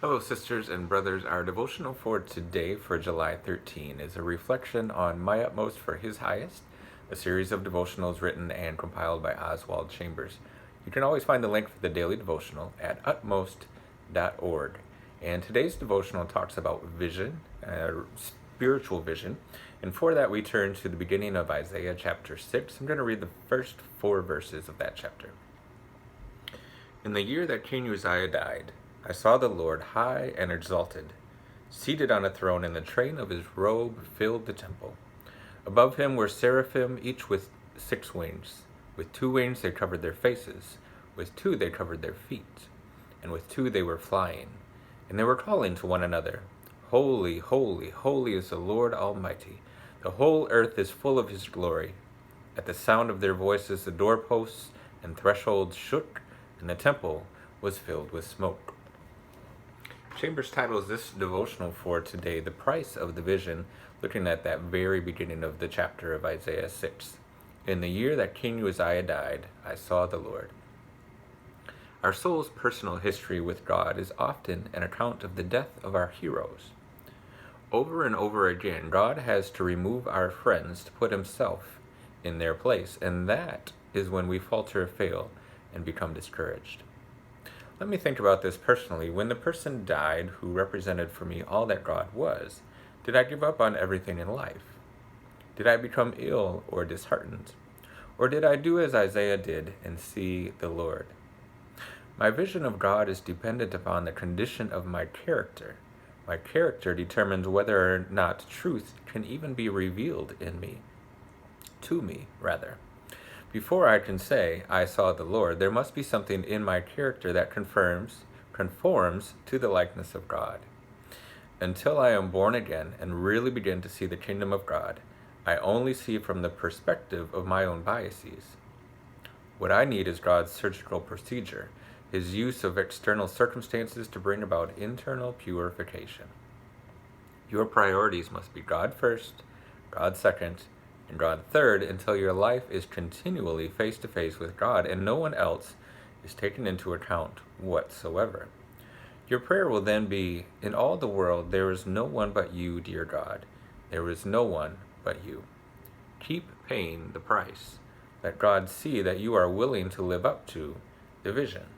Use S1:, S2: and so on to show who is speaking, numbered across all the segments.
S1: Hello, sisters and brothers. Our devotional for today, for July 13, is a reflection on My Utmost for His Highest, a series of devotionals written and compiled by Oswald Chambers. You can always find the link for the daily devotional at utmost.org. And today's devotional talks about vision, spiritual vision. And for that, we turn to the beginning of Isaiah chapter 6. I'm going to read the first 4 verses of that chapter. In the year that King Uzziah died, I saw the Lord high and exalted, seated on a throne, and the train of his robe filled the temple. Above him were seraphim, each with 6 wings. With 2 wings they covered their faces, with 2 they covered their feet, and with 2 they were flying. And they were calling to one another, Holy, holy, holy is the Lord Almighty. The whole earth is full of his glory. At the sound of their voices the doorposts and thresholds shook, and the temple was filled with smoke. Chambers titles this devotional for today, The Price of the Vision, looking at that very beginning of the chapter of Isaiah 6. In the year that King Uzziah died, I saw the Lord. Our soul's personal history with God is often an account of the death of our heroes. Over and over again, God has to remove our friends to put himself in their place, and that is when we falter, fail, and become discouraged. Let me think about this personally. When the person died who represented for me all that God was, did I give up on everything in life? Did I become ill or disheartened? Or did I do as Isaiah did and see the Lord? My vision of God is dependent upon the condition of my character. My character determines whether or not truth can even be revealed in me, to me, rather. Before I can say, I saw the Lord, there must be something in my character that conforms to the likeness of God. Until I am born again and really begin to see the kingdom of God, I only see from the perspective of my own biases. What I need is God's surgical procedure, his use of external circumstances to bring about internal purification. Your priorities must be God first, God second, and God third, until your life is continually face to face with God and no one else is taken into account whatsoever. Your prayer will then be, in all the world there is no one but you, dear God. There is no one but you. Keep paying the price. Let God see that you are willing to live up to the vision.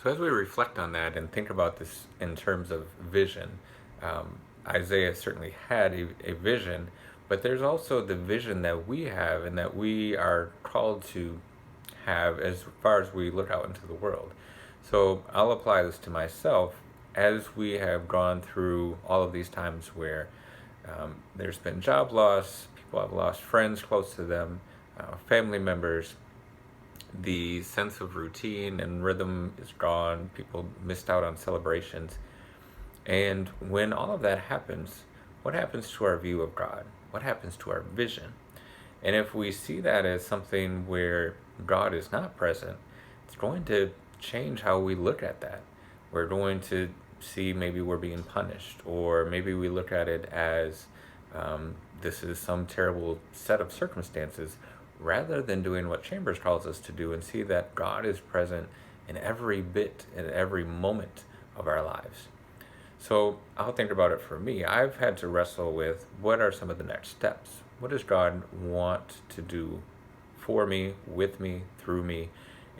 S1: So as we reflect on that and think about this in terms of vision, Isaiah certainly had a vision, but there's also the vision that we have and that we are called to have as far as we look out into the world. So I'll apply this to myself as we have gone through all of these times where there's been job loss, people have lost friends close to them, family members. The sense of routine and rhythm is gone. People missed out on celebrations. And when all of that happens, what happens to our view of God? What happens to our vision? And if we see that as something where God is not present, it's going to change how we look at that. We're going to see maybe we're being punished, or maybe we look at it as this is some terrible set of circumstances, rather than doing what Chambers calls us to do and see that God is present in every bit, in every moment of our lives. So I'll think about it for me. I've had to wrestle with what are some of the next steps? What does God want to do for me, with me, through me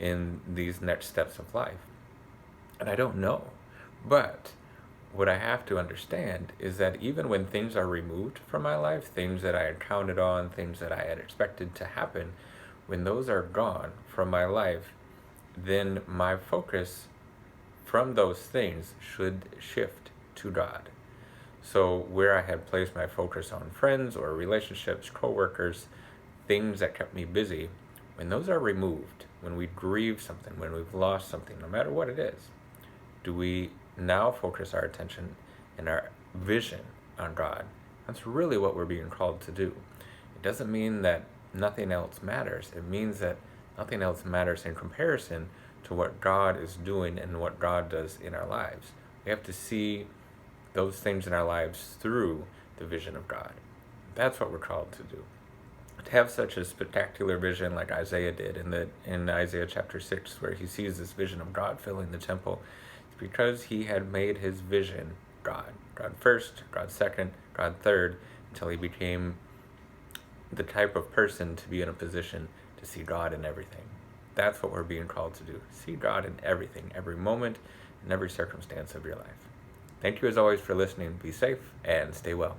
S1: in these next steps of life? And I don't know. But what I have to understand is that even when things are removed from my life, things that I had counted on, things that I had expected to happen, when those are gone from my life, then my focus from those things should shift to God. So where I had placed my focus on friends or relationships, coworkers, things that kept me busy, when those are removed, when we grieve something, when we've lost something, no matter what it is, do we now focus our attention and our vision on God? That's really what we're being called to do. It doesn't mean that nothing else matters. It means that nothing else matters in comparison to what God is doing and what God does in our lives. We have to see those things in our lives through the vision of God. That's what we're called to do. To have such a spectacular vision like Isaiah did in Isaiah chapter 6, where he sees this vision of God filling the temple, It's because he had made his vision God. God first, God second, God third, until he became the type of person to be in a position to see God in everything. That's what we're being called to do. See God in everything, every moment, in every circumstance of your life. Thank you as always for listening. Be safe and stay well.